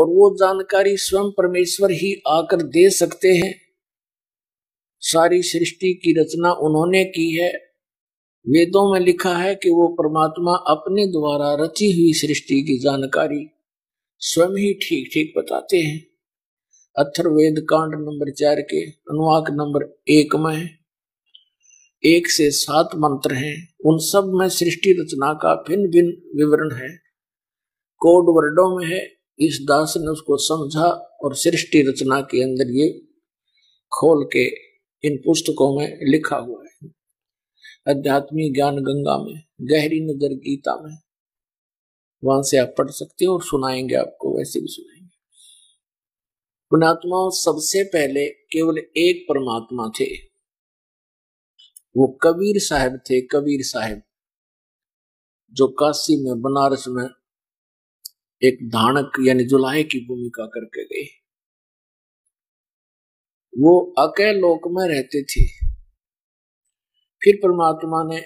और वो जानकारी स्वयं परमेश्वर ही आकर दे सकते हैं। सारी सृष्टि की रचना उन्होंने की है। वेदों में लिखा है कि वो परमात्मा अपने द्वारा रची हुई सृष्टि की जानकारी स्वयं ही ठीक ठीक बताते हैं। अथर्ववेद कांड नंबर 4 के अनुवाक नंबर 1 में 1 से 7 मंत्र हैं। उन सब में सृष्टि रचना का भिन्न भिन्न विवरण है, कोड वर्डों में है। इस दास ने उसको समझा और सृष्टि रचना के अंदर ये खोल के इन पुस्तकों में लिखा हुआ है। अध्यात्मिक ज्ञान गंगा में, गहरी नजर गीता में, वहां से आप पढ़ सकते हो और सुनाएंगे आपको, वैसे भी सुनाएंगे। पुण्यात्मा सबसे पहले केवल एक परमात्मा थे, वो कबीर साहब थे। कबीर साहब जो काशी में, बनारस में एक धानक यानी जुलाहे की भूमिका करके गए। वो अकेले लोक में रहते थे। फिर परमात्मा ने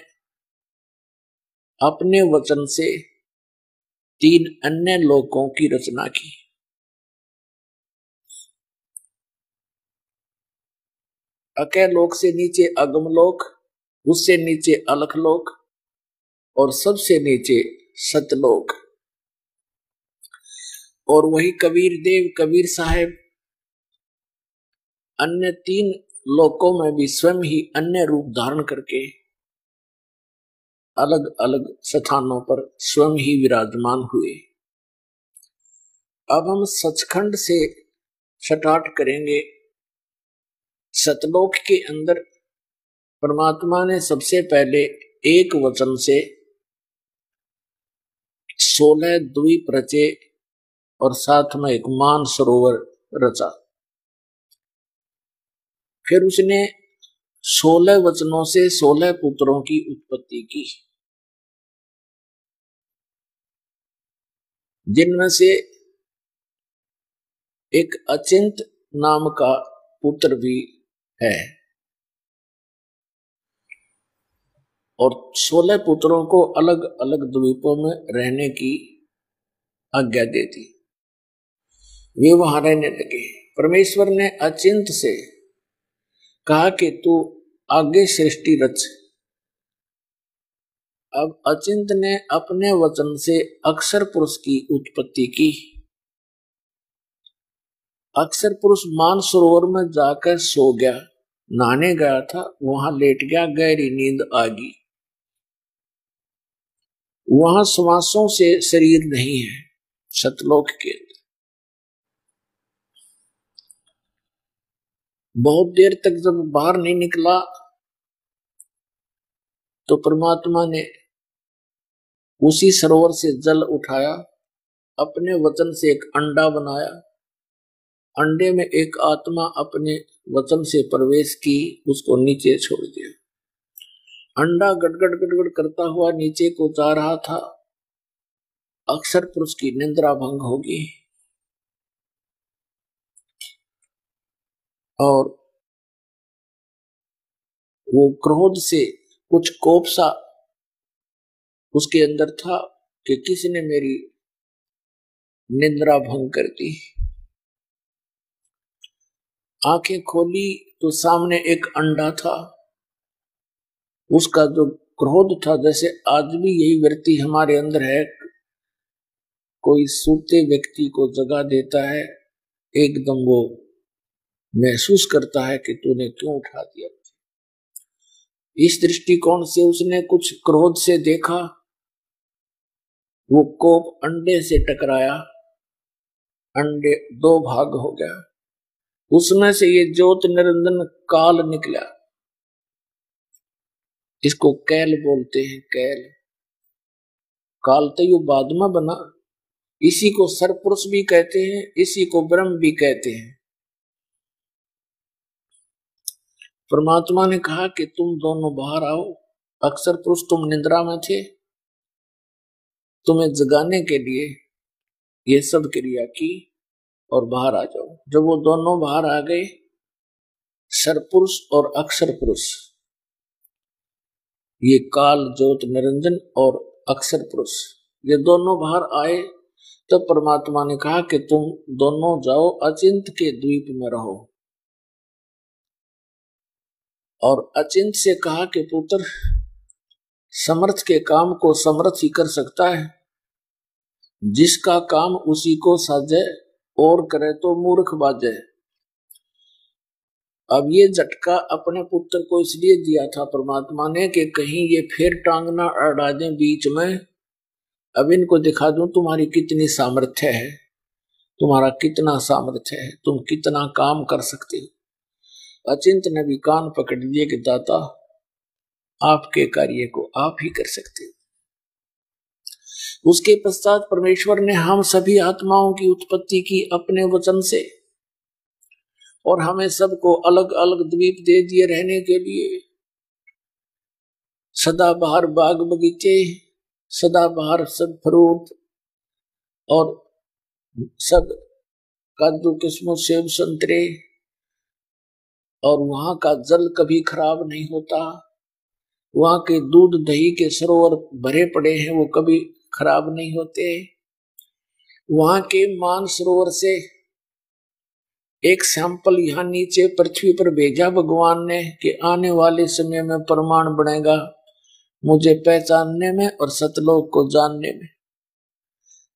अपने वचन से 3 अन्य लोकों की रचना की। अकेले लोक से नीचे अगमलोक, उससे नीचे अलखलोक और सबसे नीचे सतलोक। और वही कबीर देव, कबीर साहब अन्य 3 लोकों में भी स्वयं ही अन्य रूप धारण करके अलग अलग स्थानों पर स्वयं ही विराजमान हुए। अब हम सचखंड से स्टार्ट करेंगे। सतलोक के अंदर परमात्मा ने सबसे पहले एक वचन से 16 द्वीप रचे और साथ में एक मान सरोवर रचा। फिर उसने 16 वचनों से 16 पुत्रों की उत्पत्ति की, जिनमें से एक अचिंत नाम का पुत्र भी है। और 16 पुत्रों को अलग अलग द्वीपों में रहने की आज्ञा दे दी। वे वहां रहने लगे। परमेश्वर ने अचिंत से कहा कि तू आगे सृष्टि रच। अब अचिंत ने अपने वचन से अक्षर पुरुष की उत्पत्ति की। अक्षर पुरुष मानसरोवर में जाकर सो गया, नहाने गया था, वहां लेट गया, गहरी नींद आ गई। वहां श्वासों से शरीर नहीं है। सतलोक के बहुत देर तक जब बाहर नहीं निकला तो परमात्मा ने उसी सरोवर से जल उठाया, अपने वचन से एक अंडा बनाया। अंडे में एक आत्मा अपने वचन से प्रवेश की, उसको नीचे छोड़ दिया। अंडा गड़गड़ गड़गड़ करता हुआ नीचे को जा रहा था। अक्षर पुरुष की निद्रा भंग होगी और वो क्रोध से कुछ कोप सा उसके अंदर था कि किसने मेरी निद्रा भंग कर दी। आंखें खोली तो सामने एक अंडा था। उसका जो क्रोध था, जैसे आज भी यही वृत्ति हमारे अंदर है, कोई सूते व्यक्ति को जगा देता है, एकदम वो महसूस करता है कि तूने क्यों उठा दिया। इस दृष्टिकोण से उसने कुछ क्रोध से देखा, वो कोप अंडे से टकराया, अंडे 2 भाग हो गया। उसमें से ये ज्योत निरंजन काल निकला। इसको कैल बोलते हैं, कैल। काल तो यू बाद में बना। इसी को सरपुरुष भी कहते हैं, इसी को ब्रह्म भी कहते हैं। परमात्मा ने कहा कि तुम दोनों बाहर आओ। अक्षर पुरुष तुम निद्रा में थे, तुम्हें जगाने के लिए ये सब क्रिया की और बाहर आ जाओ। जब वो दोनों बाहर आ गए, सरपुरुष और अक्षर पुरुष, ये काल ज्योत निरंजन और अक्षर पुरुष, ये दोनों बाहर आए तब परमात्मा ने कहा कि तुम दोनों जाओ अचिंत के द्वीप में रहो। और अचिंत से कहा कि पुत्र, समर्थ के काम को समर्थ ही कर सकता है, जिसका काम उसी को साजे और करे तो मूर्ख बाजे। अब ये झटका अपने पुत्र को इसलिए दिया था परमात्मा ने कि कहीं ये फिर टांग ना अड़ा दें बीच में। अब इनको दिखा दूं तुम्हारी कितनी सामर्थ्य है, तुम्हारा कितना सामर्थ्य है, तुम कितना काम कर सकते हो। अचिंत ने भी कान पकड़ लिए कि दाता, आपके कार्य को आप ही कर सकते हो। उसके पश्चात परमेश्वर ने हम सभी आत्माओं की उत्पत्ति की अपने वचन से, और हमें सबको अलग अलग द्वीप दे दिए रहने के लिए। सदाबहार बाग बगीचे, सदाबहार सब फ्रूट और सब काजू किस्मों सेब संतरे, और वहां का जल कभी खराब नहीं होता। वहां के दूध दही के सरोवर भरे पड़े हैं, वो कभी खराब नहीं होते। वहां के मान सरोवर से एक सैंपल यहाँ नीचे पृथ्वी पर भेजा भगवान ने कि आने वाले समय में प्रमाण बनेगा मुझे पहचानने में और सतलोक को जानने में।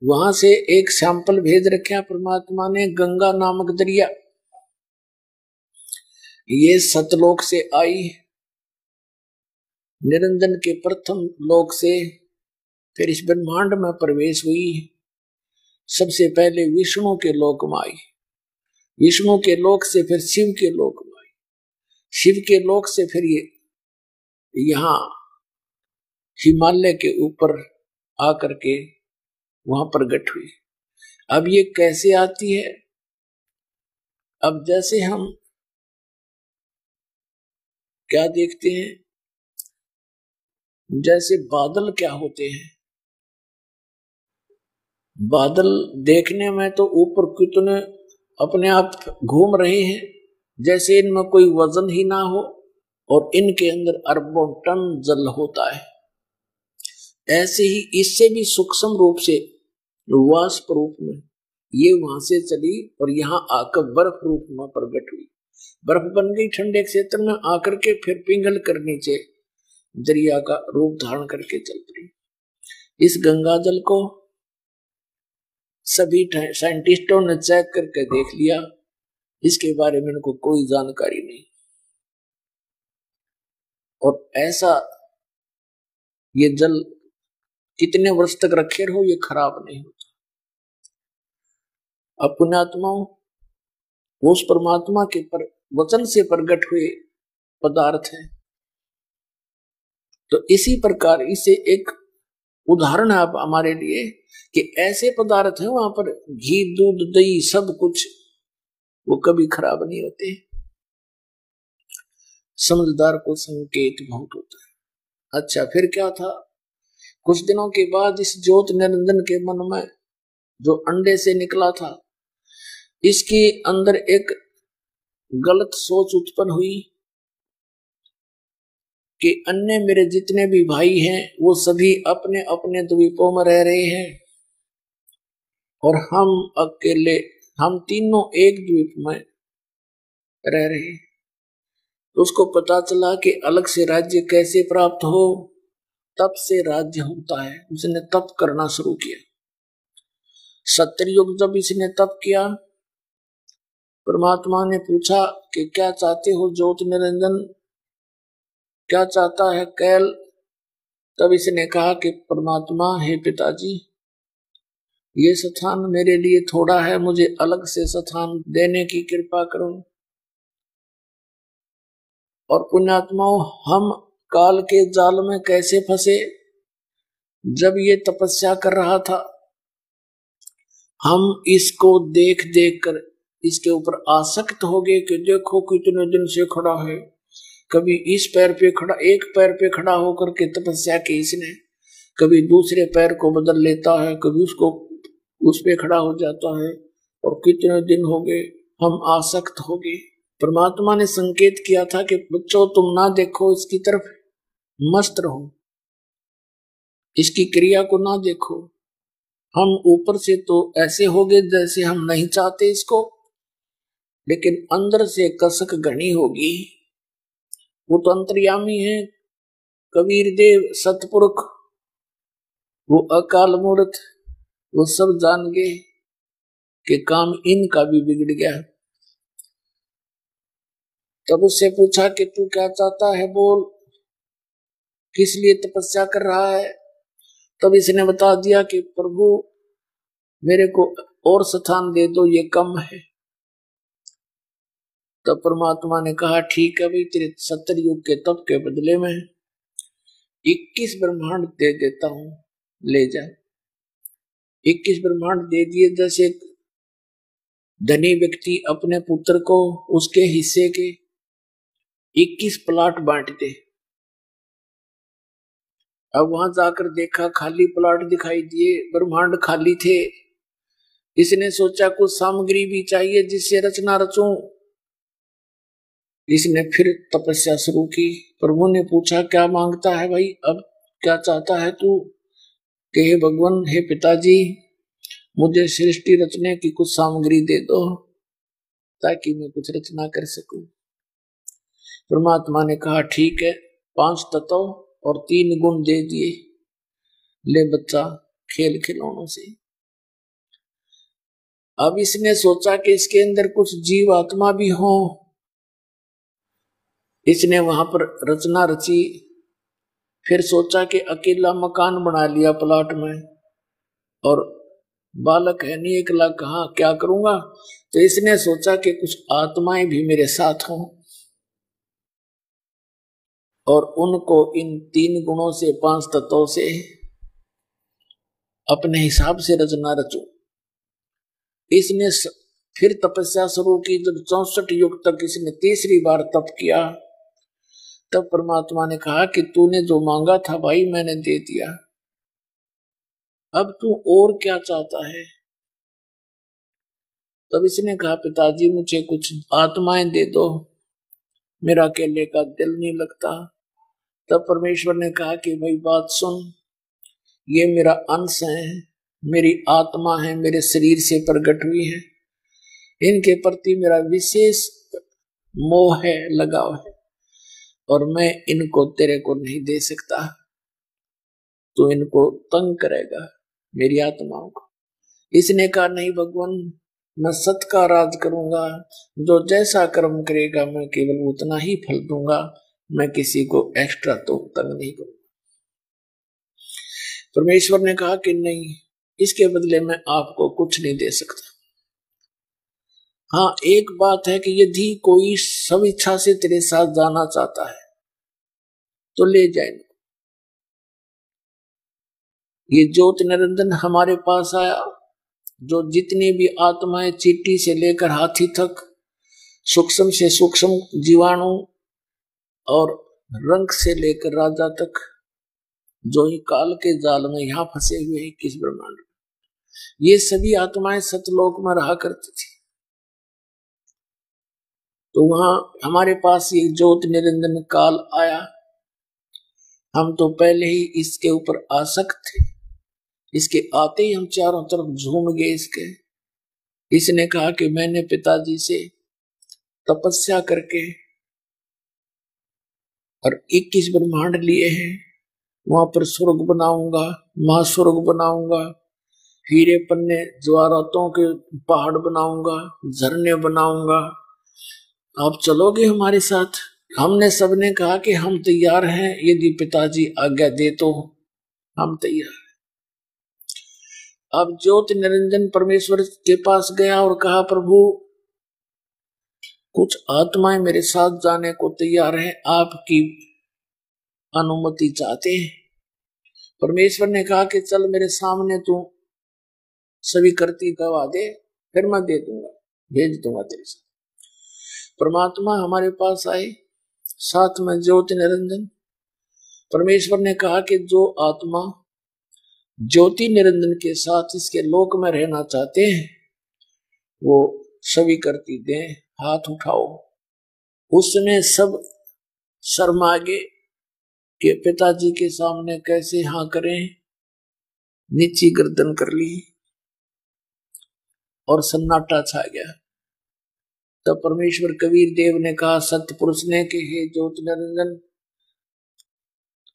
वहां से एक सैंपल भेज रखा परमात्मा ने, गंगा नामक दरिया। ये सतलोक से आई, निरंजन के प्रथम लोक से फिर इस ब्रह्मांड में प्रवेश हुई। सबसे पहले विष्णु के लोक में आई, विष्णु के लोक से फिर शिव के लोक में आई, शिव के लोक से फिर ये यहाँ हिमालय के ऊपर आकर के वहां प्रकट हुई। अब ये कैसे आती है? अब जैसे हम क्या देखते हैं, जैसे बादल क्या होते हैं, बादल देखने में तो ऊपर कितने अपने आप घूम रहे हैं, जैसे इनमें कोई वजन ही ना हो, और इनके अंदर अरबों टन जल होता है। ऐसे ही इससे भी सूक्ष्म रूप से वाष्प रूप में ये वहां से चली और यहाँ आकर बर्फ रूप में प्रकट हुई। बर्फ बन गई ठंडे क्षेत्र में आकर के, फिर पिघल कर नीचे दरिया का रूप धारण करके चल पड़ी। इस गंगा जल को सभी साइंटिस्टों ने चेक करके देख लिया, इसके बारे में इनको कोई जानकारी नहीं। और ऐसा ये जल कितने वर्ष तक रखे रहो ये खराब नहीं होता। अब पुण्यात्माओं, उस परमात्मा के पर वचन से प्रकट हुए पदार्थ है। तो इसी प्रकार इसे एक उदाहरण है अब हमारे लिए कि ऐसे पदार्थ है वहां पर घी दूध दही सब कुछ, वो कभी खराब नहीं होते। समझदार को संकेत बहुत होता है। अच्छा, फिर क्या था? कुछ दिनों के बाद इस ज्योत निरंजन के मन में जो अंडे से निकला था, इसके अंदर एक गलत सोच उत्पन्न हुई कि अन्य मेरे जितने भी भाई हैं वो सभी अपने अपने द्वीपों में रह रहे हैं और हम अकेले, हम तीनों एक द्वीप में रह रहे हैं। तो उसको पता चला कि अलग से राज्य कैसे प्राप्त हो, तप से राज्य होता है। उसने तप करना शुरू किया। सत्युग जब इसने तप किया, परमात्मा ने पूछा कि क्या चाहते हो ज्योत निरंजन, क्या चाहता है कैल? तब इसने कहा कि परमात्मा, हे पिताजी, ये स्थान मेरे लिए थोड़ा है, मुझे अलग से स्थान देने की कृपा करो। और पुण्यात्माओं, हम काल के जाल में कैसे फंसे? जब ये तपस्या कर रहा था, हम इसको देख देख कर इसके ऊपर आसक्त हो गए कि देखो कितने दिन से खड़ा है, कभी इस पैर पे खड़ा, एक पैर पे खड़ा होकर के तपस्या की इसने, कभी दूसरे पैर को बदल लेता है, कभी उसको उस पे खड़ा हो जाता है, और कितने दिन हो गए हम आसक्त हो गए। परमात्मा ने संकेत किया था कि बच्चों तुम ना देखो इसकी तरफ, मस्त रहो, इसकी क्रिया को ना देखो। हम ऊपर से तो ऐसे हो गए जैसे हम नहीं चाहते इसको, लेकिन अंदर से कसक घनी होगी। वो तो अंतर्यामी है, कबीर देव सतपुरुष, वो अकाल मूर्त, वो सब जान गए कि काम इनका भी बिगड़ गया। तब उससे पूछा कि तू क्या चाहता है, बोल, किस लिए तपस्या कर रहा है। तब इसने बता दिया कि प्रभु मेरे को और स्थान दे दो, ये कम है। तब परमात्मा ने कहा ठीक है भाई, तेरे 70 युग के तप के बदले में 21 ब्रह्मांड दे देता हूं, ले जा। 21 ब्रह्मांड दे दिए। जैसे धनी व्यक्ति अपने पुत्र को उसके हिस्से के 21 प्लाट बांट दे। अब वहां जाकर देखा खाली प्लाट दिखाई दिए, ब्रह्मांड खाली थे। इसने सोचा कुछ सामग्री भी चाहिए जिससे रचना रचूं। इसने फिर तपस्या शुरू की। प्रभु ने पूछा क्या मांगता है भाई, अब क्या चाहता है तू। कि हे भगवान, हे पिताजी, मुझे सृष्टि रचने की कुछ सामग्री दे दो ताकि मैं कुछ रचना कर सकूं। परमात्मा ने कहा ठीक है, 5 तत्व और 3 गुण दे दिए, ले बच्चा खेल खिलौनों से। अब इसने सोचा कि इसके अंदर कुछ जीव आत्मा भी हो। इसने वहां पर रचना रची। फिर सोचा कि अकेला मकान बना लिया प्लाट में, और बालक है नहीं, एकला कहाँ क्या करूंगा। तो इसने सोचा कि कुछ आत्माएं भी मेरे साथ हों और उनको इन 3 गुणों से, 5 तत्वों से अपने हिसाब से रचना रचूं। इसने फिर तपस्या शुरू की। जब 64 युग तक इसने तीसरी बार तप किया, तब परमात्मा ने कहा कि तूने जो मांगा था भाई, मैंने दे दिया, अब तू और क्या चाहता है। तब इसने कहा पिताजी मुझे कुछ आत्माएं दे दो, मेरा अकेले का दिल नहीं लगता। तब परमेश्वर ने कहा कि भाई बात सुन, ये मेरा अंश है, मेरी आत्मा है, मेरे शरीर से प्रकट हुई है, इनके प्रति मेरा विशेष मोह है, लगाव है, और मैं इनको तेरे को नहीं दे सकता। तो इनको तंग करेगा, मेरी आत्माओं को। इसने कहा नहीं भगवान, मैं सत का राज करूंगा, जो जैसा कर्म करेगा मैं केवल उतना ही फल दूंगा, मैं किसी को एक्स्ट्रा तो तंग नहीं करूंगा। परमेश्वर ने कहा कि नहीं, इसके बदले में आपको कुछ नहीं दे सकता। हाँ, एक बात है कि यदि कोई सब इच्छा से तेरे साथ जाना चाहता है तो ले जाए। ये ज्योत निरंजन हमारे पास आया, जो जितनी भी आत्माएं चींटी से लेकर हाथी तक, सूक्ष्म से सूक्ष्म जीवाणु और रंग से लेकर राजा तक, जो ही काल के जाल में यहां फंसे हुए हैं किस ब्रह्मांड में, ये सभी आत्माएं सतलोक में रहा करती थी। तो वहां हमारे पास ये ज्योत निरंजन काल आया। हम तो पहले ही इसके ऊपर आसक्त थे, इसके आते ही हम चारों तरफ झूम गए इसके। इसने कहा कि मैंने पिताजी से तपस्या करके और 21 ब्रह्मांड लिए हैं, वहां पर स्वर्ग बनाऊंगा, महास्वर्ग बनाऊंगा, हीरे पन्ने ज्वारातों के पहाड़ बनाऊंगा, झरने बनाऊंगा, आप चलोगे हमारे साथ। हमने सबने कहा कि हम तैयार हैं, यदि पिताजी आज्ञा दे तो हम तैयार। अब ज्योति निरंजन परमेश्वर के पास गया और कहा प्रभु, कुछ आत्माएं मेरे साथ जाने को तैयार हैं, आपकी अनुमति चाहते हैं। परमेश्वर ने कहा कि चल मेरे सामने तू सभी करती गवा दे, फिर मैं दे दूंगा, भेज दूंगा तेरे साथ। परमात्मा हमारे पास आए, साथ में ज्योति निरंजन। परमेश्वर ने कहा कि जो आत्मा ज्योति निरंजन के साथ इसके लोक में रहना चाहते हैं वो सभी करती दे, हाथ उठाओ। उसने सब शर्मा गए कि पिताजी के सामने कैसे हाँ करें। नीची गर्दन कर ली और सन्नाटा छा गया। तब परमेश्वर कबीर देव ने कहा सतपुरुष ने कि हे ज्योति निरंजन,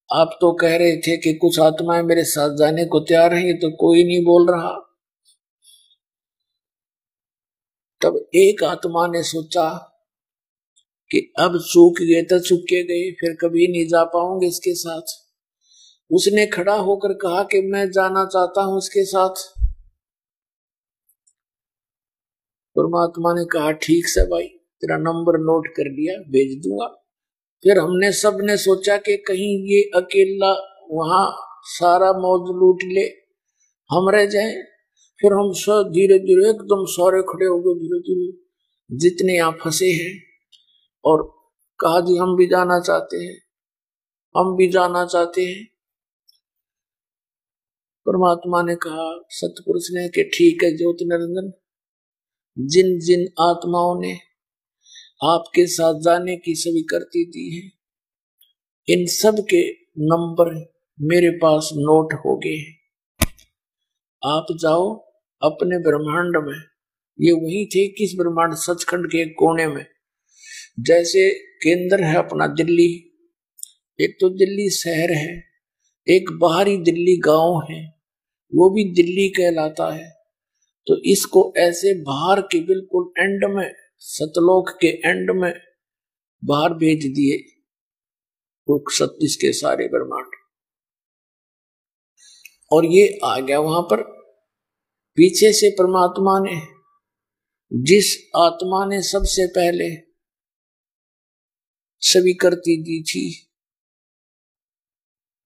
आप तो कह रहे थे कि कुछ आत्माएं मेरे साथ जाने को तैयार हैं, ये तो कोई नहीं बोल रहा। तब एक आत्मा ने सोचा कि अब चूक गए तो चुके गए, फिर कभी नहीं जा पाऊंगे इसके साथ। उसने खड़ा होकर कहा कि मैं जाना चाहता हूं इसके साथ। परमात्मा ने कहा ठीक से भाई, तेरा नंबर नोट कर लिया, भेज दूंगा। फिर हमने सब ने सोचा कि कहीं ये अकेला वहां सारा मौज लूट ले, हम रह जाए। फिर हम सब धीरे धीरे एकदम सारे खड़े हो गए, धीरे धीरे जितने यहाँ फंसे हैं, और कहा जी हम भी जाना चाहते हैं, हम भी जाना चाहते हैं। परमात्मा ने कहा सतपुरुष ने कि ठीक है ज्योति निरंजन, जिन जिन आत्माओं ने आपके साथ जाने की स्वीकृति दी है, इन सब के नंबर मेरे पास नोट हो गए। आप जाओ अपने ब्रह्मांड में, ये वही थे किस ब्रह्मांड, सचखंड के कोने में। जैसे केंद्र है अपना दिल्ली, एक तो दिल्ली शहर है, एक बाहरी दिल्ली गांव है, वो भी दिल्ली कहलाता है। तो इसको ऐसे बाहर के बिल्कुल एंड में, सतलोक के एंड में बाहर भेज दिए वो 36 के सारे ब्रह्मांड, और ये आ गया वहां पर। पीछे से परमात्मा ने, जिस आत्मा ने सबसे पहले स्वीकृति दी थी,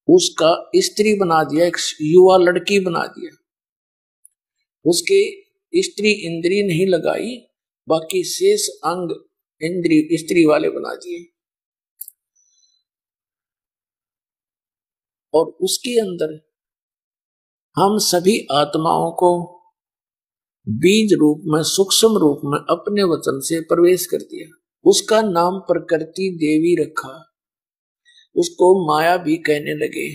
उसका स्त्री बना दिया, एक युवा लड़की बना दिया। उसके स्त्री इंद्री नहीं लगाई, बाकी शेष अंग इंद्री स्त्री वाले बना दिए। और उसके अंदर हम सभी आत्माओं को बीज रूप में, सूक्ष्म रूप में अपने वचन से प्रवेश कर दिया। उसका नाम प्रकृति देवी रखा, उसको माया भी कहने लगे।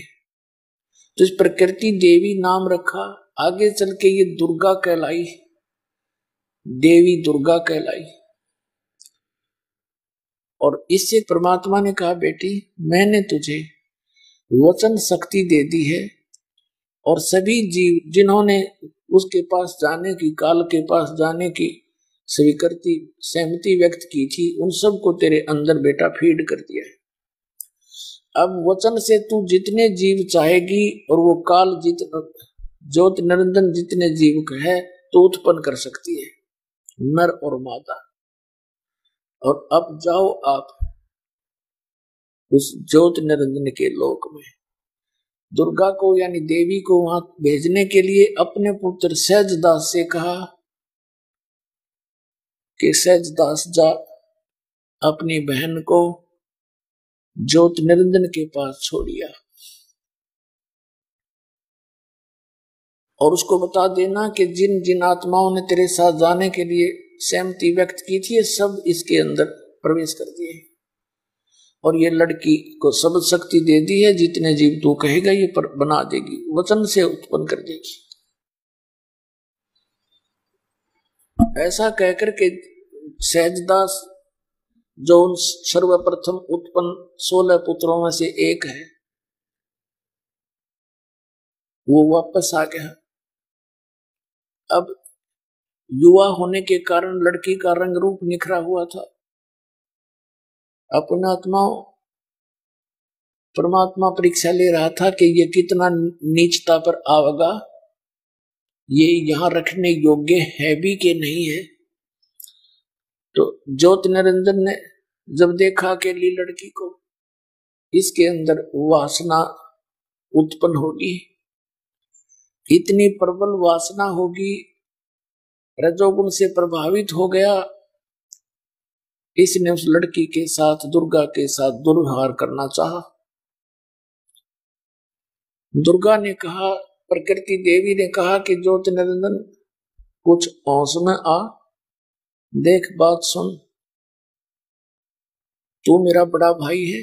तो इस प्रकृति देवी नाम रखा, आगे चल के ये दुर्गा कहलाई, देवी दुर्गा कहलाई। और इससे परमात्मा ने कहा बेटी मैंने तुझे वचन शक्ति दे दी है, और सभी जीव जिन्होंने उसके पास जाने की, काल के पास जाने की स्वीकृति, सहमति व्यक्त की थी, उन सबको तेरे अंदर बेटा फीड कर दिया है। अब वचन से तू जितने जीव चाहेगी, और वो काल ज्योति निरंजन जितने जीव है तो उत्पन्न कर सकती है, नर और मादा। और अब जाओ आप उस ज्योति निरंजन के लोक में। दुर्गा को यानी देवी को वहां भेजने के लिए अपने पुत्र सहजदास से कहा कि सहजदास जा अपनी बहन को ज्योति निरंजन के पास छोड़िया, और उसको बता देना कि जिन जिन आत्माओं ने तेरे साथ जाने के लिए सहमति व्यक्त की थी, सब इसके अंदर प्रवेश कर दिए, और ये लड़की को सब शक्ति दे दी है, जितने जीव तू कहेगा ये पर बना देगी, वचन से उत्पन्न कर देगी। ऐसा कहकर के सहजदास जो सर्वप्रथम उत्पन्न 16 पुत्रों में से एक है, वो वापस आ गया। अब युवा होने के कारण लड़की का रंग रूप निखरा हुआ था। अपना आत्मा परमात्मा परीक्षा ले रहा था कि ये कितना नीचता पर आवेगा, ये यहाँ रखने योग्य है भी कि नहीं है। तो ज्योति निरंजन ने जब देखा कि ली लड़की को इसके अंदर वासना उत्पन्न होगी, इतनी प्रबल वासना होगी, रजोगुण से प्रभावित हो गया, इसने उस लड़की के साथ, दुर्गा के साथ दुर्व्यवहार करना चाहा। दुर्गा ने कहा, प्रकृति देवी ने कहा कि ज्योति निरंजन कुछ होश में आ, देख बात सुन, तू मेरा बड़ा भाई है,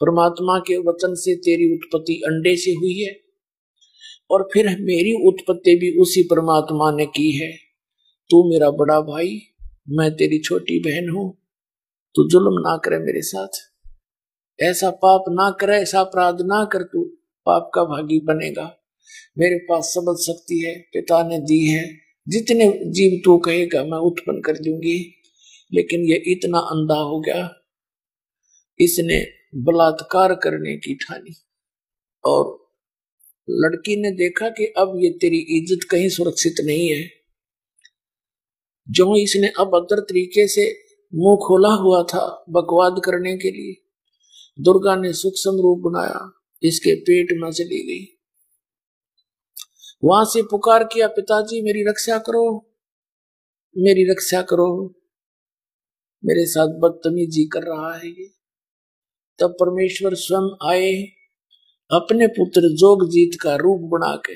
परमात्मा के वचन से तेरी उत्पत्ति अंडे से हुई है, और फिर मेरी उत्पत्ति भी उसी परमात्मा ने की है। तू मेरा बड़ा भाई, मैं तेरी छोटी बहन हूं, तू जुल्म ना करे मेरे साथ, ऐसा पाप ना करे, ऐसा अपराध ना कर, तू पाप का भागी बनेगा। मेरे पास समझ शक्ति है, पिता ने दी है, जितने जीव तू कहेगा मैं उत्पन्न कर दूंगी। लेकिन ये इतना अंधा हो गया, इसने बलात्कार करने की ठानी। और लड़की ने देखा कि अब ये तेरी इज्जत कहीं सुरक्षित नहीं है। जो इसने अब अदर तरीके से मुंह खोला हुआ था बकवाद करने के लिए, दुर्गा ने सूक्ष्म रूप बनाया, इसके पेट में चली गई। वहां से पुकार किया, पिताजी मेरी रक्षा करो, मेरी रक्षा करो, मेरे साथ बदतमीजी कर रहा है ये। तब परमेश्वर स्वयं आए, अपने पुत्र जोगजीत का रूप बना के।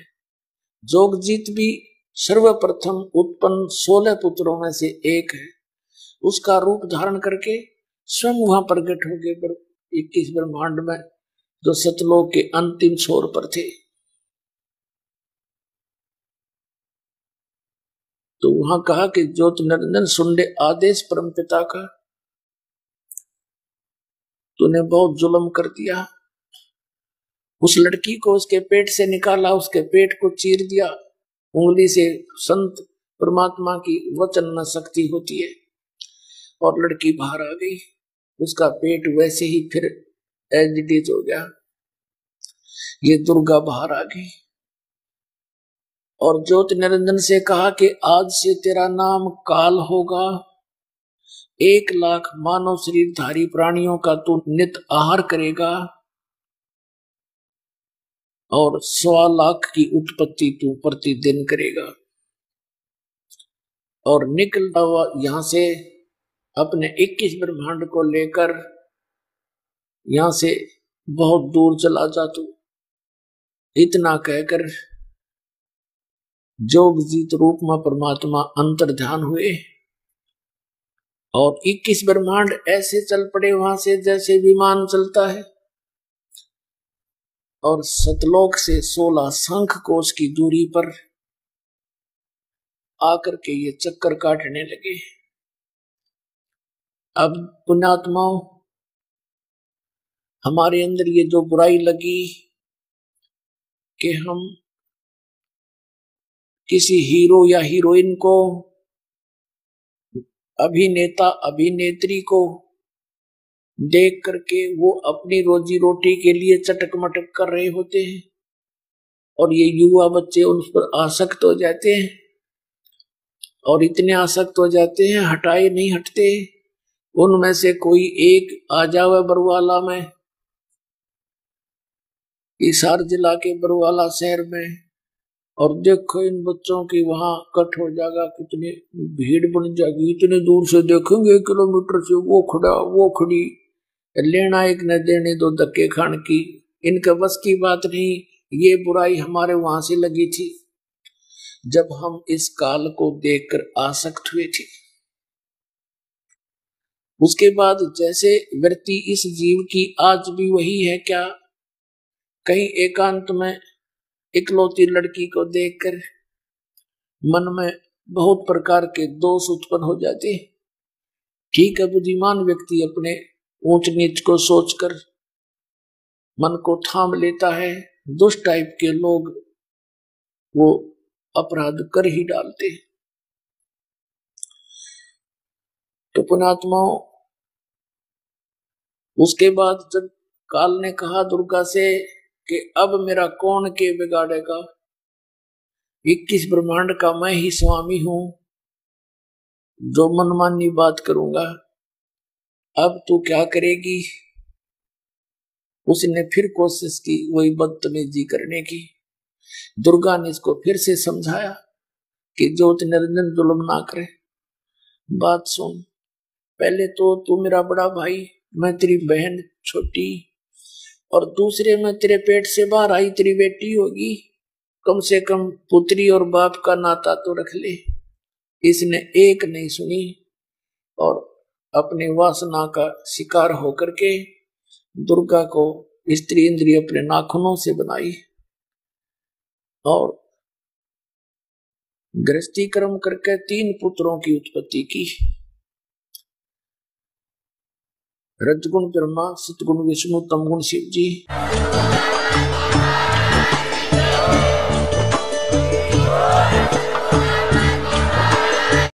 जोगजीत भी सर्वप्रथम उत्पन्न 16 पुत्रों में से एक है। उसका रूप धारण करके स्वयं वहां प्रकट हो गए 21 ब्रह्मांड में, जो सतलोक के अंतिम छोर पर थे। तो वहां कहा कि ज्योत निरंजन सुंडे आदेश परम पिता का, तूने बहुत जुल्म कर दिया। उस लड़की को उसके पेट से निकाला, उसके पेट को चीर दिया उंगली से। संत परमात्मा की वचन में शक्ति होती है। और लड़की बाहर आ गई, उसका पेट वैसे ही फिर एज इट इज हो गया। ये दुर्गा बाहर आ गई और ज्योति निरंजन से कहा कि आज से तेरा नाम काल होगा। 1 लाख मानव शरीरधारी प्राणियों का तू नित आहार करेगा और 1.25 लाख की उत्पत्ति तू प्रतिदिन करेगा। और निकलता हुआ यहां से अपने 21 ब्रह्मांड को लेकर यहां से बहुत दूर चला जा तू। इतना कहकर जोगजीत रूप में परमात्मा अंतर ध्यान हुए और 21 ब्रह्मांड ऐसे चल पड़े वहां से जैसे विमान चलता है। और सतलोक से 16 शंख कोश की दूरी पर आकर के ये चक्कर काटने लगे। अब पुण्यात्माओं, हमारे अंदर ये जो बुराई लगी कि हम किसी हीरो या हीरोइन को, अभिनेता अभिनेत्री को देख करके वो अपनी रोजी रोटी के लिए चटक मटक कर रहे होते हैं और ये युवा बच्चे उन पर आसक्त हो जाते हैं और इतने आसक्त हो जाते हैं हटाए नहीं हटते। उनमें से कोई एक आ जावे बरवाला में, हिसार जिला के बरवाला शहर में, और देखो इन बच्चों की वहां कट हो जाएगा, कितनी भीड़ बन जाएगी। इतने दूर से देखेंगे 1 किलोमीटर से, वो खड़ा वो खड़ी, लेना एक न देने दो धक्के खान की, इनका बस की बात नहीं। ये बुराई हमारे वहां से लगी थी जब हम इस काल को देखकर आसक्त हुए थे। उसके बाद जैसे वृत्ति इस जीव की आज भी वही है क्या, कहीं एकांत में इकलौती लड़की को देखकर मन में बहुत प्रकार के दोष उत्पन्न हो जाते हैं। ठीक है, बुद्धिमान व्यक्ति अपने ऊंच नीच को सोचकर मन को थाम लेता है। दुष्ट टाइप के लोग वो अपराध कर ही डालते हैं। तो पुण्यात्माओं, उसके बाद जब काल ने कहा दुर्गा से कि अब मेरा कौन के बिगाड़ेगा, 21 ब्रह्मांड का मैं ही स्वामी हूं, जो मनमानी बात करूंगा, अब तू क्या करेगी। उसने फिर कोशिश की वही बदतमीजी करने की। दुर्गा ने इसको फिर से समझाया कि ज्योति निरंजन जुल्म ना करे, बात सुन। पहले तो तू मेरा बड़ा भाई, मैं तेरी बहन छोटी, और दूसरे में तेरे पेट से बाहर आई तेरी बेटी होगी, कम से कम पुत्री और बाप का नाता तो रख ले। इसने एक नहीं सुनी और अपने वासना का शिकार होकर के दुर्गा को स्त्री इंद्रिय अपने नाखूनों से बनाई और गृहस्थी कर्म करके 3 पुत्रों की उत्पत्ति की। रजगुण ब्रह्मा, सतगुण विष्णु, तमगुण शिव जी।